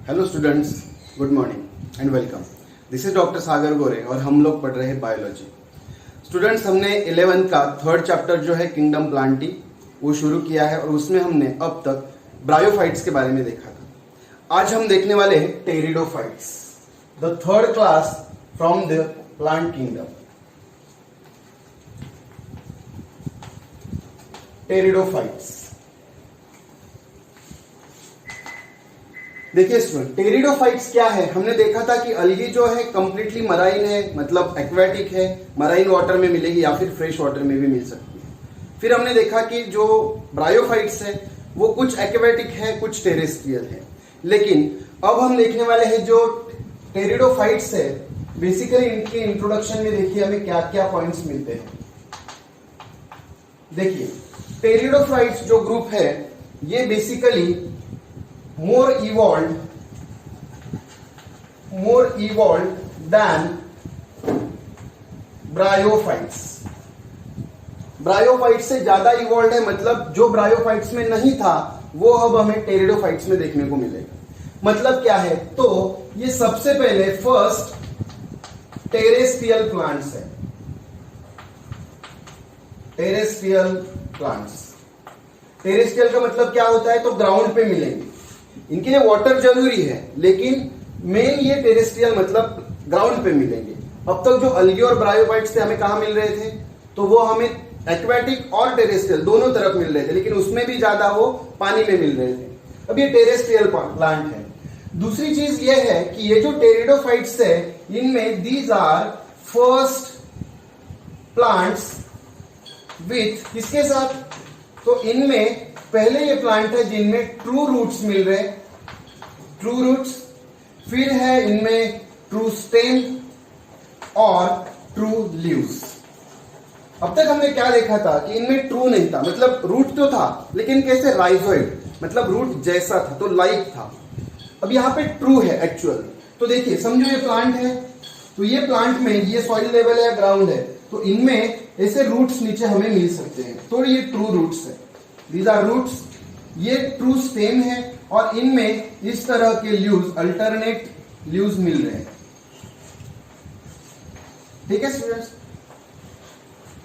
Hello students, good morning and welcome. This is doctor Sagar Gore और हम लोग पढ़ रहे हैं बायोलॉजी। स्टूडेंट्स, हमने 11th का थर्ड चैप्टर जो है किंगडम प्लांटी वो शुरू किया है और उसमें हमने अब तक ब्रायोफाइट्स के बारे में देखा था। आज हम देखने वाले हैं pteridophytes, the third class from the plant kingdom. Pteridophytes, देखिए स्टूडेंट, टेरिडोफाइट्स क्या है? हमने देखा था कि अलगी जो है कंप्लीटली मराइन है, मतलब एक्वेटिक है, मराइन वाटर में मिलेगी या फिर फ्रेश वाटर में भी मिल सकती है। फिर हमने देखा कि जो ब्रायोफाइट्स है वो कुछ एक्वेटिक है, कुछ टेरेस्ट्रियल है। लेकिन अब हम देखने वाले हैं जो टेरिडोफाइट्स है, बेसिकली इनके इंट्रोडक्शन में देखिए हमें क्या क्या पॉइंट्स मिलते हैं। देखिए, टेरिडोफाइट्स जो ग्रुप है ये basically more evolved than bryophytes. Bryophytes से ज्यादा इवॉल्व है, मतलब जो ब्रायोफाइट्स में नहीं था वो अब हमें टेरिडोफाइट्स में देखने को मिलेगा। मतलब क्या है? तो ये सबसे पहले फर्स्ट टेरेस्ट्रियल प्लांट्स है। टेरेस्ट्रियल प्लांट्स, टेरेस्ट्रियल का मतलब क्या होता है? तो ग्राउंड पे मिलेंगे। इनके लिए वाटर जरूरी है, लेकिन मेन ये टेरेस्ट्रियल मतलब ग्राउंड पे मिलेंगे। अब तक जो अलगी और ब्रायोफाइट्स थे हमें कहां मिल रहे थे? तो वो हमें एक्वेटिक और टेरेस्ट्रियल दोनों तरफ मिल रहे थे, लेकिन उसमें भी ज्यादा वो पानी में मिल रहे थे। अब ये टेरेस्ट्रियल प्लांट है। दूसरी चीज ये है कि ये जो टेरिडोफाइट्स है इनमें these are first plants with किसके साथ? तो इनमें पहले ये प्लांट है जिनमें ट्रू रूट्स मिल रहे, ट्रू रूट्स। फिर है इनमें ट्रू स्टेम और ट्रू लीव्स। अब तक हमने क्या देखा था कि इनमें ट्रू नहीं था, मतलब रूट तो था लेकिन कैसे? राइजोइड, मतलब रूट जैसा था, तो लाइक था। अब यहाँ पे ट्रू है एक्चुअल। तो देखिए, समझो ये प्लांट है, तो ये प्लांट में ये सॉइल लेवल है, ग्राउंड है, तो इनमें ऐसे रूट्स नीचे हमें मिल सकते हैं, तो ये ट्रू रूट्स है। These are roots। ये ट्रू स्टेम है और इनमें इस तरह के लीव्स, अल्टरनेट लीव्स मिल रहे हैं। ठीक है स्टूडेंट्स,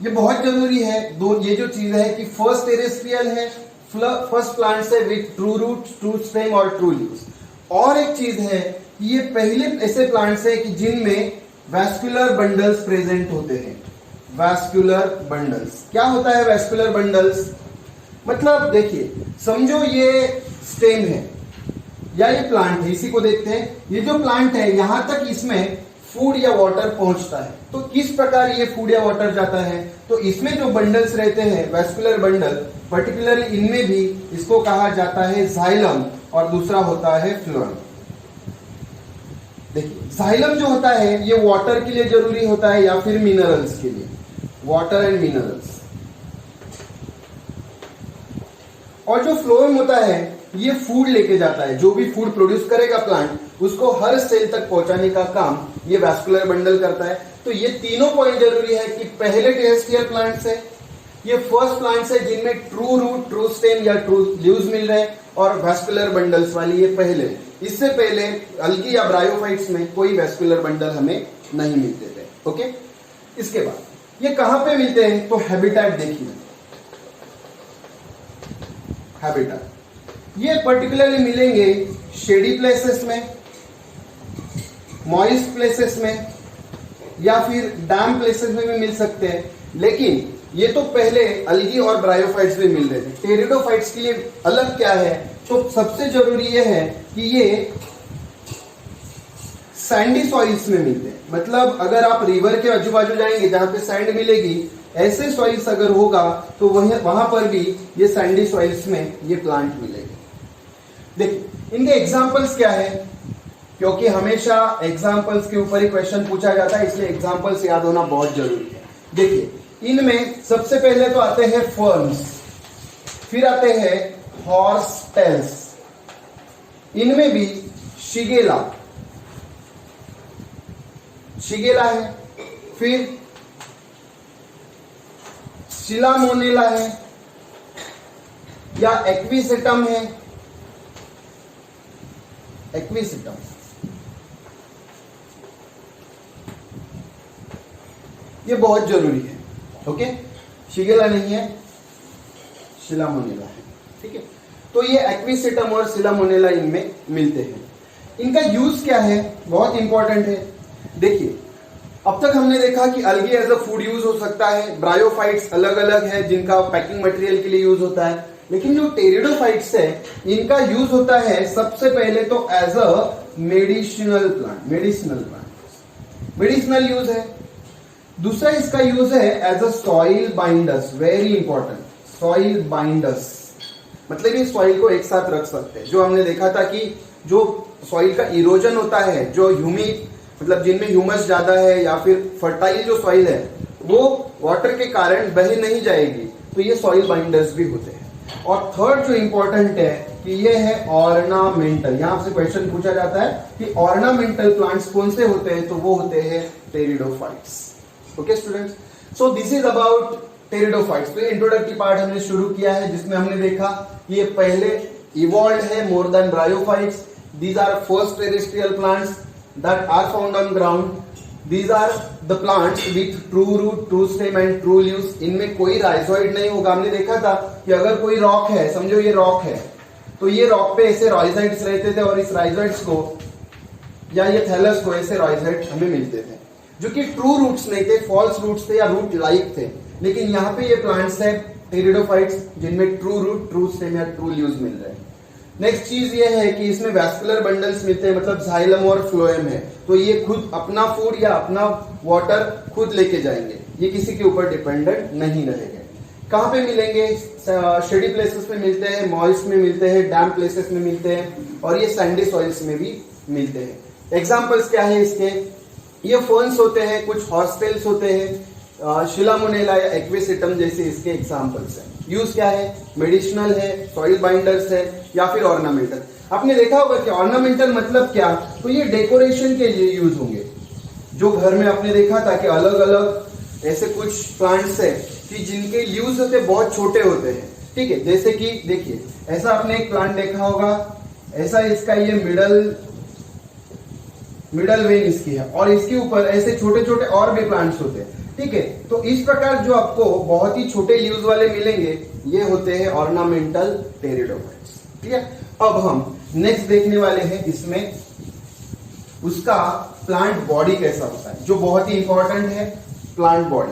ये बहुत जरूरी है। ये जो चीज है कि फर्स्ट टेरेस्ट्रियल है, फर्स्ट प्लांट्स है with true roots, true stem और ट्रू लीव्स। और एक चीज है कि ये पहले ऐसे प्लांट्स है कि जिनमें वैस्कुलर बंडल्स प्रेजेंट होते हैं। वैस्कुलर बंडल्स क्या होता है? वैस्कुलर बंडल्स मतलब देखिए, समझो ये स्टेम है या ये प्लांट है, इसी को देखते हैं। ये जो प्लांट है यहां तक इसमें फूड या वाटर पहुंचता है, तो किस प्रकार ये फूड या वाटर जाता है? तो इसमें जो बंडल्स रहते हैं, वैस्कुलर बंडल, पर्टिकुलरली इनमें भी इसको कहा जाता है जाइलम और दूसरा होता है फ्लोएम। देखिए, जाइलम जो होता है ये वाटर के लिए जरूरी होता है या फिर मिनरल्स के लिए, वाटर एंड मिनरल्स। और जो फ्लोएम होता है ये फूड लेके जाता है, जो भी फूड प्रोड्यूस करेगा प्लांट उसको हर सेल तक पहुंचाने का काम ये वैस्कुलर बंडल करता है। तो ये तीनों पॉइंट जरूरी है कि पहले टेरेस्ट्रियल प्लांट्स है, ये फर्स्ट प्लांट्स है जिनमें ट्रू रूट, ट्रू स्टेम या ट्रू लीव्स मिल रहे हैं, और वैस्कुलर बंडल्स वाली ये पहले। इससे पहले अलगी या ब्रायोफाइट्स में कोई वैस्कुलर बंडल हमें नहीं मिलते थे। ओके, इसके बाद ये कहां पे मिलते हैं? तो हैबिटेट देखिए, हैबिटेट ये पर्टिकुलरली मिलेंगे शेडी प्लेसेस में, मॉइस्ट प्लेसेस में या फिर डैम प्लेसेस में भी मिल सकते हैं। लेकिन ये तो पहले अलगी और ब्रायोफाइट्स में मिल रहे थे। टेरिडोफाइट्स के लिए अलग क्या है? तो सबसे जरूरी ये है कि ये सैंडी सॉइल्स में मिलते हैं। मतलब अगर आप रिवर के आजू बाजू जाएंगे जहां पे सैंड मिलेगी, ऐसे सॉइल्स अगर होगा तो वहां पर भी ये सैंडी सॉइल्स में ये प्लांट मिलेंगे। देखिए, इनके एग्जांपल्स क्या है? क्योंकि हमेशा एग्जांपल्स के ऊपर ही क्वेश्चन पूछा जाता है, इसलिए एग्जांपल्स याद होना बहुत जरूरी है। देखिए, इनमें सबसे पहले तो आते हैं फर्न्स, फिर आते हैं हॉर्सटेल्स, इनमें भी शिगेला है, फिर सिलामोनेला है या एक्विसेटम है, एक्विसिटम, ये बहुत जरूरी है। ओके, शिगेला नहीं है, शिलामोनेला है। ठीक है, तो ये एक्विसिटम और शिलामोनेला इनमें मिलते हैं। इनका यूज क्या है, बहुत इंपॉर्टेंट है। देखिए, अब तक हमने देखा कि अलगी एज अ फूड यूज हो सकता है, ब्रायोफाइट्स अलग अलग है जिनका पैकिंग मटेरियल के लिए यूज होता है, लेकिन जो टेरिडोफाइट्स है इनका यूज होता है सबसे पहले तो as a medicinal plant, medicinal use है। दूसरा इसका यूज है as a soil binders, very important, soil binders, मतलब ये सॉइल को एक साथ रख सकते हैं। जो हमने देखा था कि जो सॉइल का इरोजन होता है, जो ह्यूमिक मतलब जिनमें ह्यूमस ज्यादा है या फिर फर्टाइल जो सॉइल है वो वाटर के कारण बह नहीं जाएगी, तो ये सॉइल बाइंडर्स भी होते हैं। और थर्ड जो इंपॉर्टेंट है कि ये है ऑर्नामेंटल। यहां से क्वेश्चन पूछा जाता है कि ऑर्नामेंटल प्लांट्स कौन से होते हैं, तो वो होते हैं pteridophytes. Okay students, so this is about pteridophytes. तो इंट्रोडक्टरी पार्ट हमने शुरू किया है जिसमें हमने देखा ये पहले इवॉल्व है more than bryophytes. These are first terrestrial plants that are found on ground. These are the plants with true root, true stem and true leaves. इनमें कोई राइजोइड नहीं होगा। हमने देखा था कि अगर कोई रॉक है, समझो ये रॉक है, तो ये रॉक पे ऐसे राइजोइड्स रहते थे और इस राइजोइड्स को या ये थैलस को ऐसे राइजोइड हमें मिलते थे जो कि ट्रू रूट्स नहीं थे, फॉल्स रूट्स थे या रूट लाइक थे। लेकिन यहाँ पे ये प्लांट्स है टेरिडोफाइट्स जिनमें ट्रू रूट, ट्रू स्टेम या ट्रू लीव्स मिल रहे हैं। नेक्स्ट चीज ये है कि इसमें वैस्कुलर बंडल्स मिलते हैं, मतलब जाइलम और फ्लोएम है, तो ये खुद अपना फूड या अपना वाटर खुद लेके जाएंगे, ये किसी के ऊपर डिपेंडेंट नहीं रहेंगे। कहाँ पे मिलेंगे, शेडी प्लेसेस में मिलते हैं, मॉइस्ट में मिलते हैं, डैम प्लेसेस में मिलते हैं और ये सैंडी सॉइल्स में भी मिलते हैं। एग्जाम्पल्स क्या है इसके, ये फर्न्स होते हैं, कुछ हॉर्सटेल्स होते हैं, शिलामोनेला या एक्विसिटम जैसे इसके एग्जाम्पल्स हैं। यूज क्या है, मेडिसिनल है, सॉइल बाइंडर्स है या फिर ऑर्नामेंटल। आपने देखा होगा कि ऑर्नामेंटल मतलब क्या, तो ये डेकोरेशन के लिए यूज होंगे। जो घर में आपने देखा था कि अलग अलग ऐसे कुछ प्लांट्स है कि जिनके लीव्स होते बहुत छोटे होते हैं। ठीक है, जैसे कि देखिए ऐसा आपने एक प्लांट देखा होगा, ऐसा इसका ये मिडल वेन इसकी है और इसके ऊपर ऐसे छोटे छोटे और भी प्लांट्स होते हैं। ठीक है, तो इस प्रकार जो आपको बहुत ही छोटे लीव्स वाले मिलेंगे ये होते हैं ऑर्नामेंटल टेरिडोफाइट्स। ठीक है, अब हम नेक्स्ट देखने वाले हैं इसमें उसका प्लांट बॉडी कैसा होता है, जो बहुत ही इंपॉर्टेंट है, प्लांट बॉडी।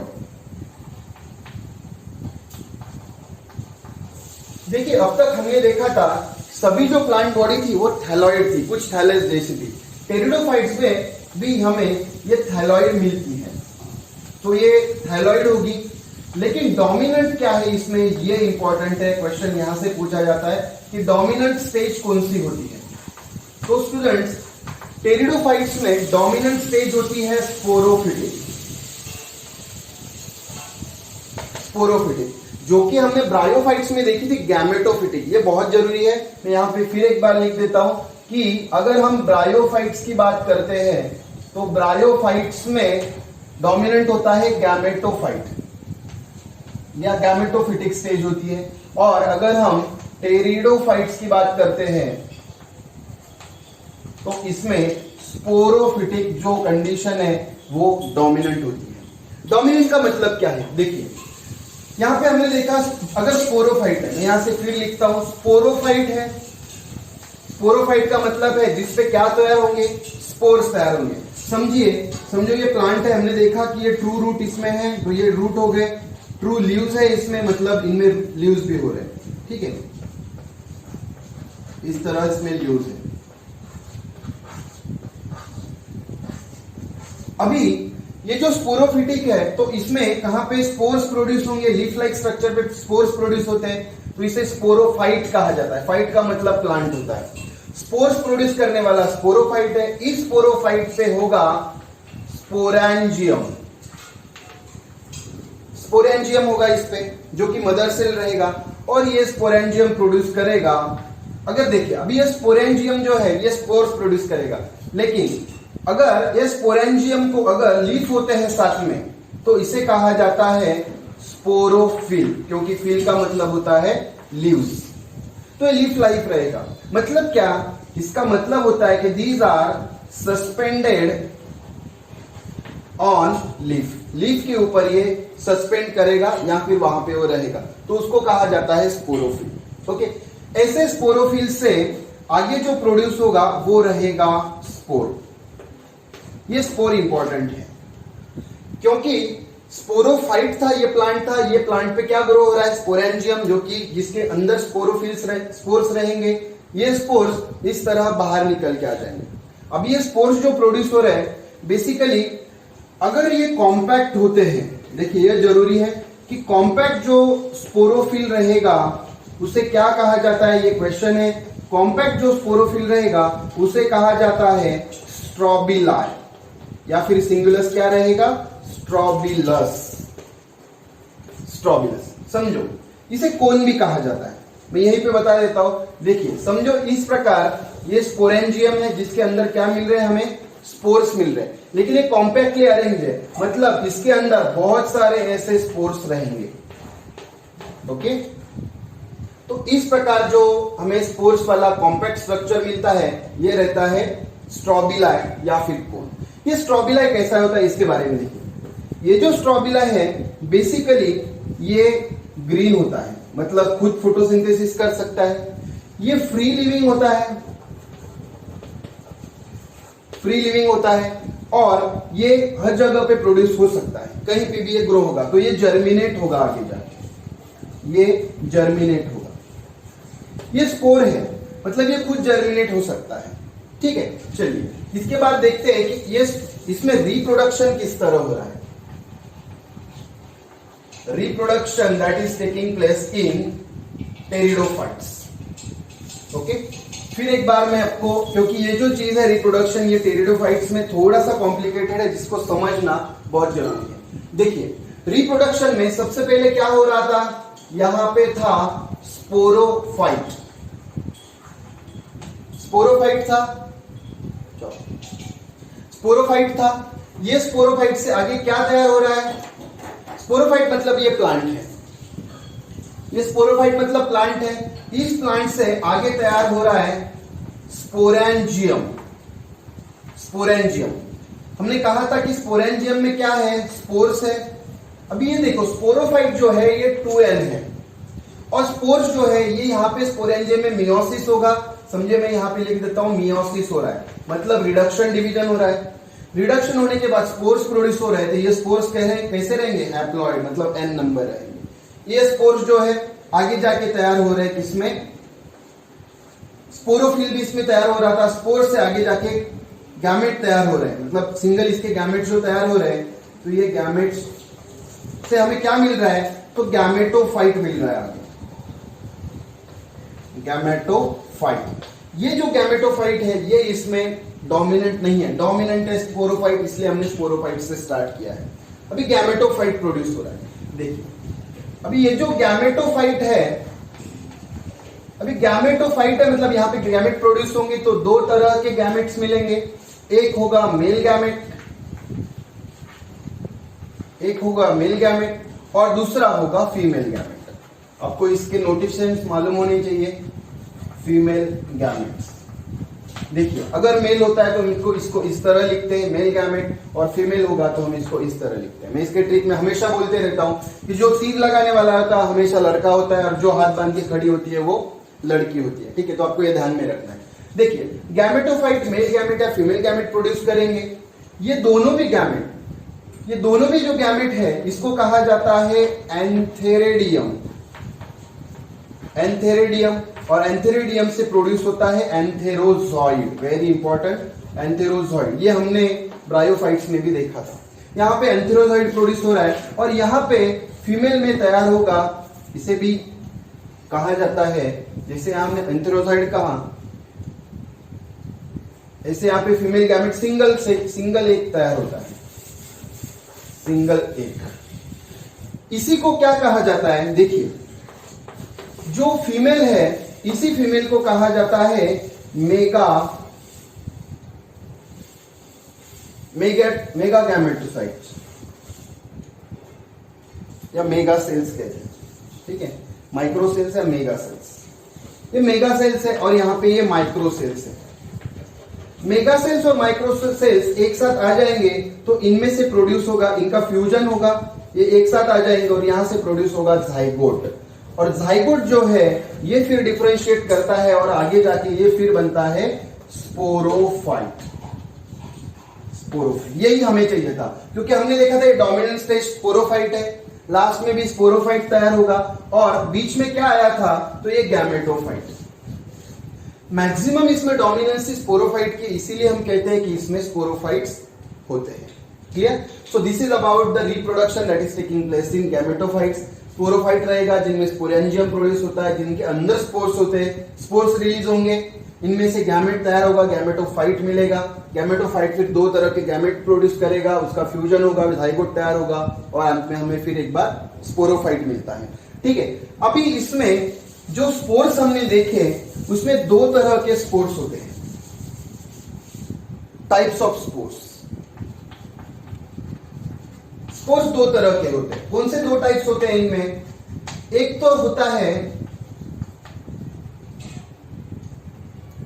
देखिए अब तक हमने देखा था सभी जो प्लांट बॉडी थी वो थैलॉइड थी, कुछ थैलस जैसी थी। टेरिडोफाइट्स में भी हमें ये थैलॉइड मिलती है, तो ये थैलॉइड होगी। लेकिन डोमिनेंट क्या है इसमें, ये इंपॉर्टेंट है, क्वेश्चन यहां से पूछा जाता है कि डोमिनेंट स्टेज कौन सी होती है। तो स्टूडेंट्स टेरिडोफाइट्स में डोमिनेंट स्टेज होती है स्पोरोफिटिक, जो कि हमने ब्रायोफाइट्स में देखी थी गैमेटोफिटिक। ये बहुत जरूरी है, मैं यहां पे फिर एक बार लिख देता हूं कि अगर हम ब्रायोफाइट्स की बात करते हैं तो ब्रायोफाइट्स में डोमिनेंट होता है गैमेटोफाइट या गैमेटोफिटिक स्टेज होती है, और अगर हम टेरिडोफाइट्स की बात करते हैं तो इसमें स्पोरोफिटिक जो कंडीशन है वो डोमिनेंट होती है। डोमिनेंट का मतलब क्या है, देखिए यहां पे हमने देखा अगर स्पोरोफाइट है, यहां से फिर लिखता हूं स्पोरोफाइट है। स्पोरोफाइट का मतलब है जिसपे क्या तैयार होंगे, स्पोर्स तैयार होंगे। समझो ये प्लांट है, हमने देखा कि ये ट्रू रूट इसमें है तो ये रूट हो गए, ट्रू लीव्स है इसमें मतलब इनमें लीव्स भी हो रहे हैं। ठीक है, इस तरह इसमें लीव्स है। अभी ये जो स्पोरोफिटिक है तो इसमें कहां पे स्पोर्स प्रोड्यूस होंगे, लीफ लाइक स्ट्रक्चर पे स्पोर्स प्रोड्यूस होते हैं, तो इसे स्पोरोफाइट कहा जाता है। फाइट का मतलब प्लांट होता है। स्पोर्स प्रोड्यूस करने वाला स्पोरोफाइट है। इस स्पोरोफाइट से होगा स्पोरेंजियम, स्पोरेंजियम होगा इस पे, जो कि मदर सेल रहेगा और ये स्पोरेंजियम प्रोड्यूस करेगा। अगर देखिए अभी ये स्पोरेंजियम जो है ये स्पोर्स प्रोड्यूस करेगा, लेकिन अगर ये स्पोरेंजियम को अगर लीफ होते हैं साथ में तो इसे कहा जाता है स्पोरोफिल, क्योंकि फिल का मतलब होता है लीव्स, तो ये लीफ लाइफ रहेगा। मतलब क्या इसका मतलब होता है कि these are suspended on leaf, leaf के ऊपर ये सस्पेंड करेगा या फिर वहां पे वो रहेगा, तो उसको कहा जाता है स्पोरोफिल। ओके, ऐसे स्पोरोफिल से आगे जो प्रोड्यूस होगा वो रहेगा स्पोर। ये स्पोर इंपॉर्टेंट है क्योंकि स्पोरोफाइट था ये प्लांट पे क्या ग्रो हो रहा है, स्पोरेंजियम, जो कि जिसके अंदर स्पोर्स रहेंगे। ये स्पोर्स इस तरह बाहर निकल के आ जाएंगे। अब ये स्पोर्स जो प्रोड्यूस हो रहे हैं, बेसिकली अगर ये कॉम्पैक्ट होते हैं, देखिए ये जरूरी है कि कॉम्पैक्ट जो स्पोरोफिल रहेगा उसे क्या कहा जाता है, ये क्वेश्चन है। कॉम्पैक्ट जो स्पोरोफिल रहेगा उसे कहा जाता है स्ट्रोबिलाई, या फिर सिंगुलस क्या रहेगा, स्ट्रोबिलस। स्ट्रोबिलस समझो, इसे कोन भी कहा जाता है, मैं यहीं पे बता देता हूं। देखिए समझो, इस प्रकार ये स्पोरेंजियम है जिसके अंदर क्या मिल रहे हैं, हमें स्पोर्स मिल रहे हैं, लेकिन ये कॉम्पैक्टली अरेंज है, मतलब इसके अंदर बहुत सारे ऐसे स्पोर्स रहेंगे। ओके, तो इस प्रकार जो हमें स्पोर्स वाला कॉम्पैक्ट स्ट्रक्चर मिलता है ये रहता है स्ट्रोबिलाई या फिर कोन। ये स्ट्रोबिलाई कैसा होता है इसके बारे में देखिए। ये जो स्ट्रोबिलाई है बेसिकली ये ग्रीन होता है, मतलब खुद फोटोसिंथेसिस कर सकता है। ये फ्री लिविंग होता है, फ्री लिविंग होता है, और ये हर जगह पे प्रोड्यूस हो सकता है, कहीं पे भी ये ग्रो होगा तो ये जर्मिनेट होगा, आगे जाके ये जर्मिनेट होगा। ये स्पोर है, मतलब ये खुद जर्मिनेट हो सकता है। ठीक है, चलिए इसके बाद देखते हैं कि ये इसमें रिप्रोडक्शन किस तरह हो रहा है। Reproduction that is taking place in pteridophytes. Okay, फिर एक बार मैं आपको, क्योंकि ये जो चीज है रिप्रोडक्शन, ये टेरिडोफाइट्स में थोड़ा सा कॉम्प्लिकेटेड है, जिसको समझना बहुत जरूरी है। देखिए रिप्रोडक्शन में सबसे पहले क्या हो रहा था, यहां पे था स्पोरोफाइट। स्पोरोफाइट था, स्पोरोफाइट था। ये स्पोरोफाइट से आगे क्या तैयार हो रहा है, स्पोरोफाइट मतलब ये प्लांट है, ये स्पोरोफाइट मतलब प्लांट है। इस प्लांट से आगे तैयार हो रहा है स्पोरेंजियम। स्पोरेंजियम, हमने कहा था कि स्पोरेंजियम में क्या है, स्पोर्स है। अभी ये देखो स्पोरोफाइट जो है ये 2n है, और स्पोर्स जो है ये यहाँ पे स्पोरेंजियम में मियोसिस होगा। समझे, मैं यहाँ पे लिख देता हूं मियोसिस हो रहा है, मतलब रिडक्शन डिवीजन हो रहा है। रिडक्शन होने के बाद स्पोर्स प्रोड्यूस हो रहे थे, ये स्पोर्स कैसे रहेंगे, हैप्लॉइड, मतलब n नंबर रहेंगे। ये स्पोर्स जो है आगे जाके तैयार हो रहे हैं किसमें, स्पोरोफिल भी इसमें तैयार हो रहा था। स्पोर से आगे जाके गैमेट तैयार हो रहे हैं, मतलब सिंगल इसके गैमेट जो तैयार हो रहे हैं, तो ये गैमेट्स से हमें क्या मिल रहा है, तो गैमेटोफाइट मिल रहा है आगे, गैमेटोफाइट। ये जो गैमेटोफाइट है ये इसमें डोमिनेंट नहीं है, डोमिनेंट है स्पोरोफाइट, इसलिए हमने स्पोरोफाइट से स्टार्ट किया है। अभी गैमेटोफाइट प्रोड्यूस हो रहा है। देखिए अभी ये जो गैमेटोफाइट है, अभी गैमेटोफाइट है मतलब यहाँ पे गैमेट प्रोड्यूस होंगे, तो दो तरह के गैमेट्स मिलेंगे। एक होगा मेल गैमेट, एक होगा मेल गैमेट, और दूसरा होगा फीमेल गैमेट। आपको इसके नोटेशंस मालूम होने चाहिए। फीमेल गैमेट्स, देखिए अगर मेल होता है तो हम इसको इस तरह लिखते हैं मेल गैमेट, और फीमेल होगा तो हम इसको इस तरह लिखते हैं। मैं इसके ट्रिक में हमेशा बोलते रहता हूं कि जो तीर लगाने वाला होता है हमेशा लड़का होता है, और जो हाथ बांध के खड़ी होती है वो लड़की होती है। ठीक है, तो आपको ये ध्यान में रखना है। देखिए गैमेटोफाइट मेल गैमेट या फीमेल गैमेट प्रोड्यूस करेंगे। ये दोनों भी गैमेट, ये दोनों भी जो गैमेट है इसको कहा जाता है एंथेरिडियम। एंथेरिडियम, और एंथेरिडियम से प्रोड्यूस होता है एंथेरोजॉइड। Very important, antherozoid. ये हमने ब्रायोफाइट्स में भी देखा था। यहाँ पे एंथेरोजॉइड प्रोड्यूस हो रहा है, और यहाँ पे फीमेल में तैयार होगा, इसे भी कहा जाता है, जैसे हमने एंथेरोजॉइड कहा, ऐसे यहाँ पे फीमेल गैमेट सिंगल एक तैयार होता है, सिंगल एक। इसी को क्या कहा जाता है, देखिए जो फीमेल है इसी फीमेल को कहा जाता है मेगा गैमेटोसाइट्स या मेगा सेल्स कहते हैं। ठीक है, माइक्रो सेल्स या मेगा सेल्स। ये मेगा सेल्स है और यहाँ पे ये माइक्रो सेल्स है। मेगा सेल्स और माइक्रो सेल्स एक साथ आ जाएंगे तो इनमें से प्रोड्यूस होगा, इनका फ्यूजन होगा, ये एक साथ आ जाएंगे और यहां से प्रोड्यूस होगा जाइगोट। और जाइगोट जो है ये फिर डिफरेंशिएट करता है और आगे जाके ये फिर बनता है स्पोरोफाइट। स्पोरोफाइट यही हमें चाहिए था, क्योंकि हमने देखा था ये डोमिनेंट स्टेज स्पोरोफाइट है, लास्ट में भी स्पोरोफाइट तैयार होगा और बीच में क्या आया था तो ये गैमेटोफाइट। मैक्सिमम इसमें डोमिनेंस स्पोरोफाइट की, इसीलिए हम कहते हैं कि इसमें स्पोरोफाइट्स होते हैं। Clear? So this is about the reproduction that is taking place in gametophytes. Sporophyte रहेगा जिनमें स्पोरेंजियम प्रोड्यूस होता है, जिनके अंदर स्पोर्स होते हैं, स्पोर्स रिलीज होंगे, इनमें से गैमेट तैयार होगा, गैमेटोफाइट मिलेगा। गैमेटोफाइट फिर दो तरह के गैमेट प्रोड्यूस करेगा, उसका फ्यूजन होगा, जाइगोट तैयार होगा और अंत में हमें फिर एक बार स्पोरोफाइट मिलता है। ठीक है, अभी इसमें जो स्पोर्स हमने देखे उसमें दो तरह के स्पोर्स होते हैं, टाइप्स ऑफ स्पोर्स। स्पोर्स दो तरह के होते हैं। कौन से दो टाइप्स होते हैं इनमें? एक तो होता है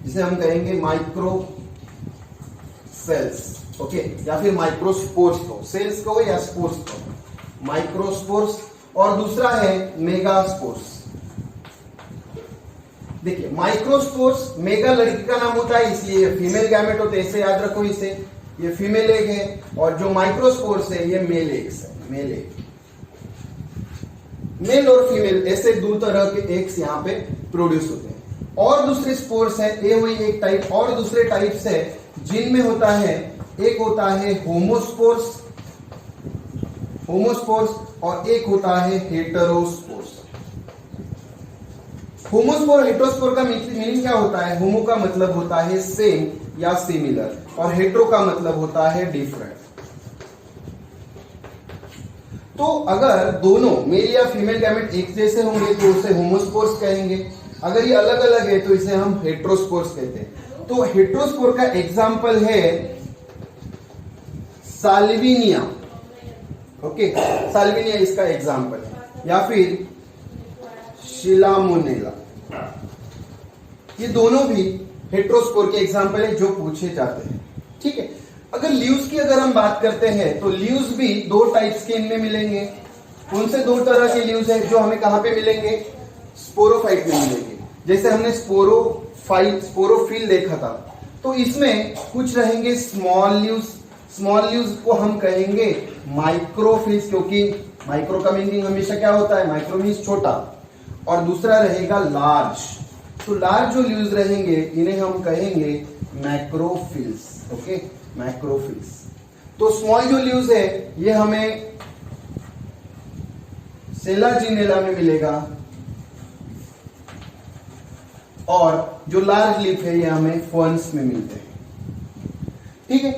जिसे हम कहेंगे माइक्रो सेल्स, ओके, या फिर माइक्रोस्पोर्स को, सेल्स को या स्पोर्स को, माइक्रोस्पोर्स। और दूसरा है मेगास्पोर्स। देखिए माइक्रोस्पोर्स, मेगा लड़की का नाम होता है इसलिए ये फीमेल गैमेट होते हैं, ऐसे याद रखो इसे, ये फीमेल एग है। और जो माइक्रोस्पोर्स है ये मेल एग्स है, मेल एग। मेल और फीमेल ऐसे दो तरह के एग्स यहाँ पे प्रोड्यूस होते हैं। और दूसरे स्पोर्स है, ये हुई एक टाइप, और दूसरे टाइप्स है जिनमें होता है, एक होता है होमोस्पोर्स, होमोस्पोर्स, और एक होता है हेटेरोस्पोर्स। होमोस्पोर हेटेरोस्पोर का मीनिंग क्या होता है? होमो का मतलब होता है सेम या सिमिलर और हेटेरो का मतलब होता है डिफरेंट। तो अगर दोनों मेल या फीमेल गैमेट एक जैसे होंगे तो उसे होमोस्पोर्स कहेंगे, अगर ये अलग अलग है तो इसे हम हेटेरोस्पोर्स कहते हैं। तो हेटेरोस्पोर का एग्जाम्पल है साल्विनिया, ओके, साल्विनिया इसका एग्जाम्पल है, या फिर शिलामोनेला। ये दोनों भी हेटेरोस्पोर के एग्जाम्पल है जो पूछे जाते हैं। ठीक है, अगर लीव्स की अगर हम बात करते हैं तो लीव्स भी दो टाइप्स के इनमें मिलेंगे। कौन से दो तरह के लीव्स है जो हमें कहां पे मिलेंगे? स्पोरोफाइट में मिलेंगे। जैसे हमने स्पोरोफिल देखा था, तो इसमें कुछ रहेंगे स्मॉल लीव्स। स्मॉल लीव्स को हम कहेंगे माइक्रोफिल्स, क्योंकि माइक्रो का मीनिंग हमेशा क्या होता है? माइक्रो मीन्स छोटा। और दूसरा रहेगा लार्ज, तो लार्ज जो लीव्स रहेंगे इन्हें हम कहेंगे मैक्रोफिल्स, ओके, मैक्रोफिल्स। तो स्मॉल जो लीव्स है ये हमें सेलाजिनेला में मिलेगा और जो लार्ज लीफ है ये हमें फर्न्स में मिलते हैं। ठीक है,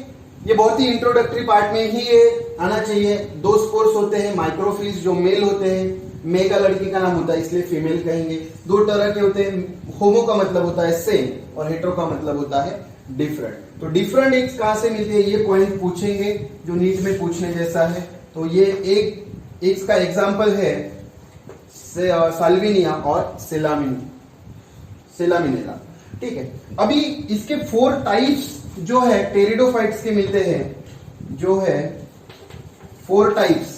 ये बहुत ही इंट्रोडक्टरी पार्ट में ही ये आना चाहिए। दो स्पोर्स होते हैं, माइक्रोफिल्स जो मेल होते हैं, मेगा लड़की का नाम होता है इसलिए फीमेल कहेंगे। दो तरह के होते हैं, होमो का मतलब होता है सेम और हेटेरो का मतलब होता है डिफरेंट। तो डिफरेंट एग्स कहां से मिलते हैं ये पॉइंट पूछेंगे जो नीट में पूछने जैसा है। तो ये एक एग्स का एग्जांपल है साल्विनिया और सेलामिनेला। ठीक है, अभी इसके 4 टाइप्स जो है टेरिडोफाइट्स के मिलते हैं, जो है 4 टाइप्स